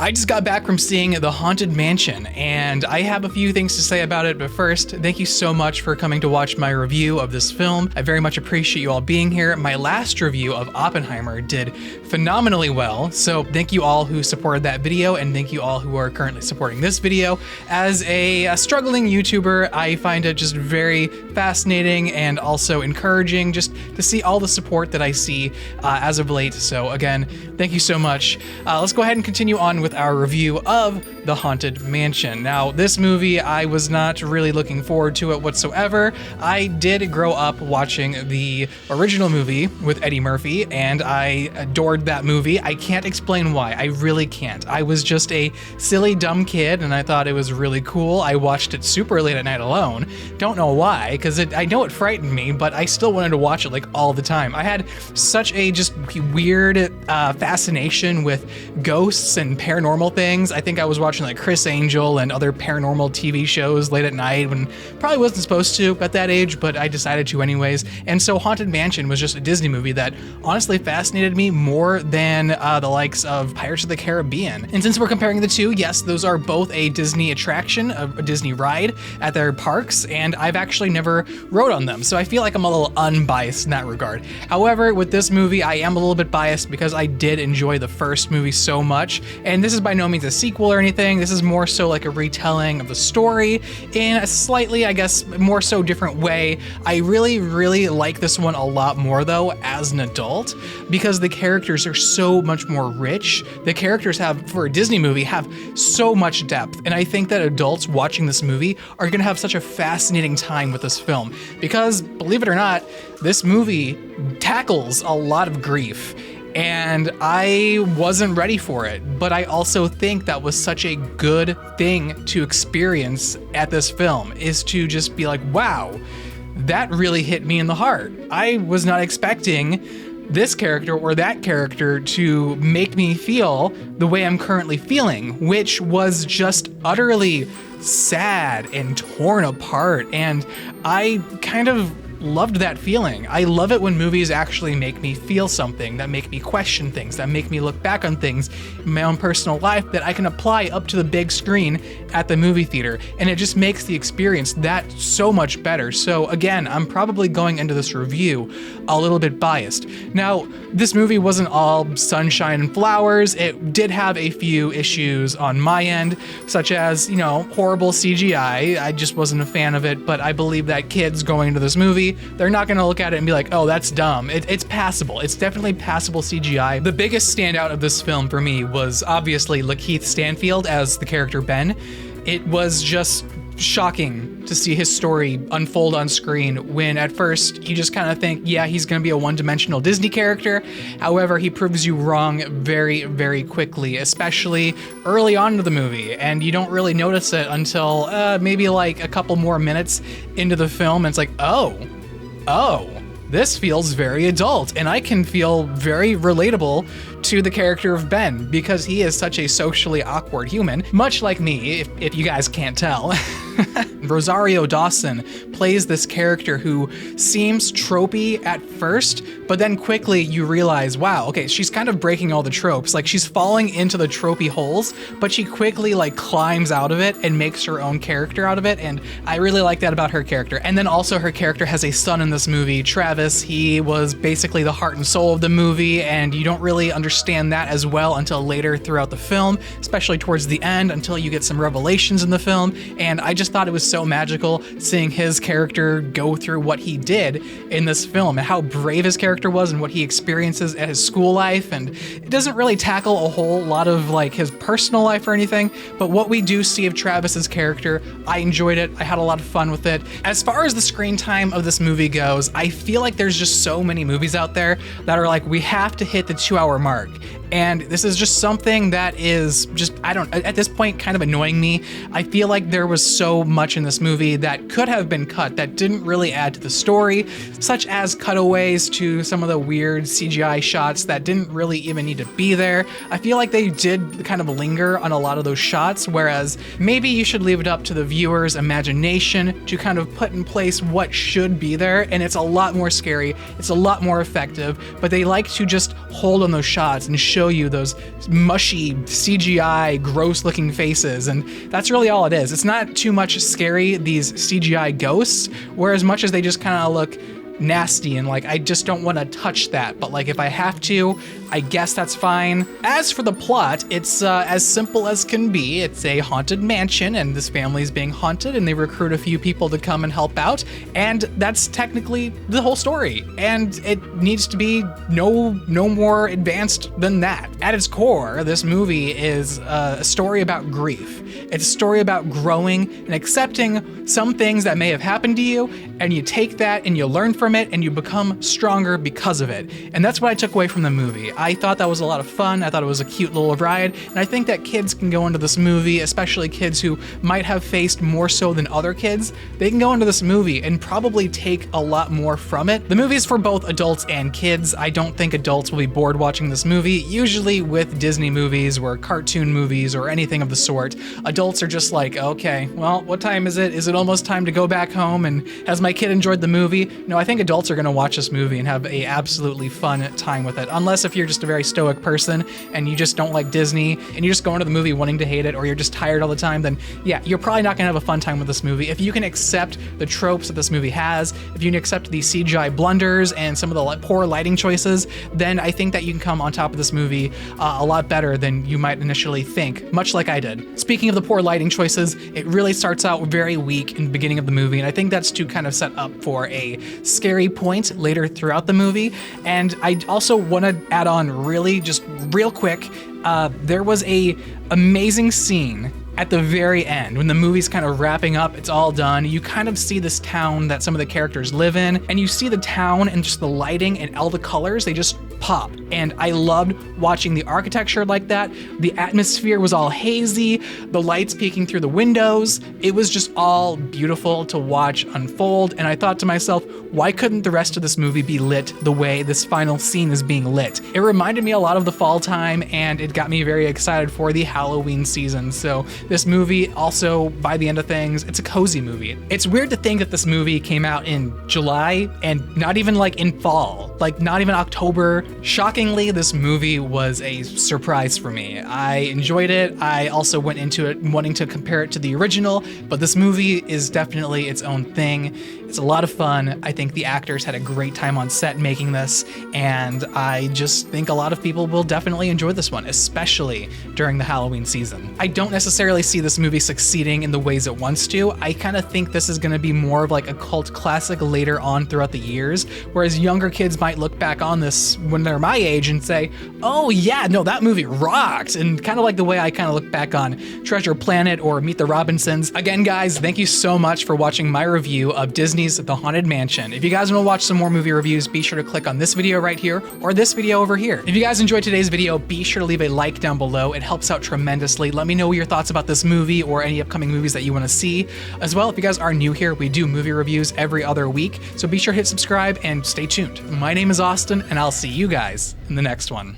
I just got back from seeing The Haunted Mansion, and I have a few things to say about it, but first, thank you so much for coming to watch my review of this film. I very much appreciate you all being here. My last review of Oppenheimer did phenomenally well, so thank you all who supported that video, and thank you all who are currently supporting this video. As a struggling YouTuber, I find it just very fascinating and also encouraging just to see all the support that I see as of late. So again, thank you so much. Let's go ahead and continue on with our review of The Haunted Mansion. Now, this movie, I was not really looking forward to it whatsoever. I did grow up watching the original movie with Eddie Murphy, and I adored that movie. I can't explain why. I really can't. I was just a silly, dumb kid, and I thought it was really cool. I watched it super late at night alone. Don't know why, because I know it frightened me, but I still wanted to watch it like all the time. I had such a just weird fascination with ghosts and paranormal things. I think I was watching like Chris Angel and other paranormal TV shows late at night when probably wasn't supposed to at that age, but I decided to anyways. And so Haunted Mansion was just a Disney movie that honestly fascinated me more than the likes of Pirates of the Caribbean. And since we're comparing the two, yes, those are both a Disney attraction, a Disney ride at their parks, and I've actually never rode on them, so I feel like I'm a little unbiased in that regard. However, with this movie, I am a little bit biased because I did enjoy the first movie so much, and this is by no means a sequel or anything. This is more so like a retelling of the story in a slightly, I guess, more so different way. I really like this one a lot more though as an adult because the characters are so much more rich. The characters have, for a Disney movie, have so much depth, and I think that adults watching this movie are gonna have such a fascinating time with this film because, believe it or not, this movie tackles a lot of grief. And I wasn't ready for it, but I also think that was such a good thing to experience at this film, is to just be like, wow, that really hit me in the heart. I was not expecting this character or that character to make me feel the way I'm currently feeling, which was just utterly sad and torn apart. And I kind of loved that feeling. I love it when movies actually make me feel something, that make me question things, that make me look back on things in my own personal life that I can apply up to the big screen at the movie theater. And it just makes the experience that so much better. So again, I'm probably going into this review a little bit biased. Now, this movie wasn't all sunshine and flowers. It did have a few issues on my end, such as, you know, horrible CGI. I just wasn't a fan of it, but I believe that kids going into this movie, they're not gonna look at it and be like, oh, that's dumb. It's passable. It's definitely passable CGI. The biggest standout of this film for me was obviously Lakeith Stanfield as the character Ben. It was just shocking to see his story unfold on screen when at first you just kind of think, yeah, he's going to be a one-dimensional Disney character. However, he proves you wrong very quickly, especially early on in the movie, and you don't really notice it until maybe like a couple more minutes into the film, and it's like, oh, this feels very adult, and I can feel very relatable to the character of Ben because he is such a socially awkward human, much like me, if you guys can't tell. Rosario Dawson plays this character who seems tropey at first, but then quickly you realize, wow, okay, she's kind of breaking all the tropes. Like, she's falling into the tropey holes, but she quickly like climbs out of it and makes her own character out of it, and I really like that about her character. And then also her character has a son in this movie, Travis. He was basically the heart and soul of the movie, and you don't really understand that as well until later throughout the film, especially towards the end, until you get some revelations in the film. And I just thought it was so magical seeing his character go through what he did in this film and how brave his character was and what he experiences at his school life. And it doesn't really tackle a whole lot of like his personal life or anything, but what we do see of Travis's character, I enjoyed it. I had a lot of fun with it. As far as the screen time of this movie goes, I feel like there's just so many movies out there that are like, we have to hit the 2-hour mark. And this is just something that is just, I don't, at this point, kind of annoying me. I feel like there was so much in this movie that could have been cut that didn't really add to the story, such as cutaways to some of the weird CGI shots that didn't really even need to be there. I feel like they did kind of linger on a lot of those shots, whereas maybe you should leave it up to the viewer's imagination to kind of put in place what should be there, and it's a lot more scary, it's a lot more effective, but they like to just hold on those shots and show show you those mushy CGI, gross looking faces. And that's really all it is. It's not too much scary, these CGI ghosts, where as much as they just kind of look nasty and like I just don't want to touch that, but like if I have to, I guess that's fine. As for the plot, it's as simple as can be. It's a haunted mansion and this family is being haunted and they recruit a few people to come and help out, and that's technically the whole story, and it needs to be no more advanced than that. At its core, this movie is a story about grief. It's a story about growing and accepting some things that may have happened to you, and you take that and you learn from it and you become stronger because of it. And that's what I took away from the movie. I thought that was a lot of fun. I thought it was a cute little ride, and I think that kids can go into this movie, especially kids who might have faced more so than other kids. They can go into this movie and probably take a lot more from it. The movie is for both adults and kids. I don't think adults will be bored watching this movie. Usually with Disney movies or cartoon movies or anything of the sort, adults are just like, okay, well, what time is it? Is it almost time to go back home? And has my kid enjoyed the movie? No, I think adults are gonna watch this movie and have a absolutely fun time with it. Unless if you're just a very stoic person and you just don't like Disney and you just go into the movie wanting to hate it, or you're just tired all the time, then yeah, you're probably not gonna have a fun time with this movie. If you can accept the tropes that this movie has, if you can accept the CGI blunders and some of the poor lighting choices, then I think that you can come on top of this movie a lot better than you might initially think, much like I did. Speaking of the poor lighting choices, it really starts out very weak in the beginning of the movie, and I think that's to kind of set up for a scary point later throughout the movie. And I also want to add on just real quick, there was a amazing scene at the very end when the movie's kind of wrapping up, it's all done, you kind of see this town that some of the characters live in, and you see the town and just the lighting and all the colors, they just pop. And I loved watching the architecture like that. The atmosphere was all hazy, the lights peeking through the windows. It was just all beautiful to watch unfold. And I thought to myself, why couldn't the rest of this movie be lit the way this final scene is being lit? It reminded me a lot of the fall time, and it got me very excited for the Halloween season. So this movie also, by the end of things, it's a cozy movie. It's weird to think that this movie came out in July and not even like in fall, like not even October. Shockingly, this movie was a surprise for me. I enjoyed it. I also went into it wanting to compare it to the original, but this movie is definitely its own thing. It's a lot of fun. I think the actors had a great time on set making this, and I just think a lot of people will definitely enjoy this one, especially during the Halloween season. I don't necessarily see this movie succeeding in the ways it wants to. I kind of think this is going to be more of like a cult classic later on throughout the years, whereas younger kids might look back on this when they're my age and say, oh yeah, no, that movie rocked, and kind of like the way I kind of look back on Treasure Planet or Meet the Robinsons. Again, guys, thank you so much for watching my review of Disney's The Haunted Mansion. If you guys want to watch some more movie reviews, be sure to click on this video right here or this video over here. If you guys enjoyed today's video, be sure to leave a like down below. It helps out tremendously. Let me know your thoughts about this movie or any upcoming movies that you want to see. As well, if you guys are new here, we do movie reviews every other week, so be sure to hit subscribe and stay tuned. My name is Austin, and I'll see you guys in the next one.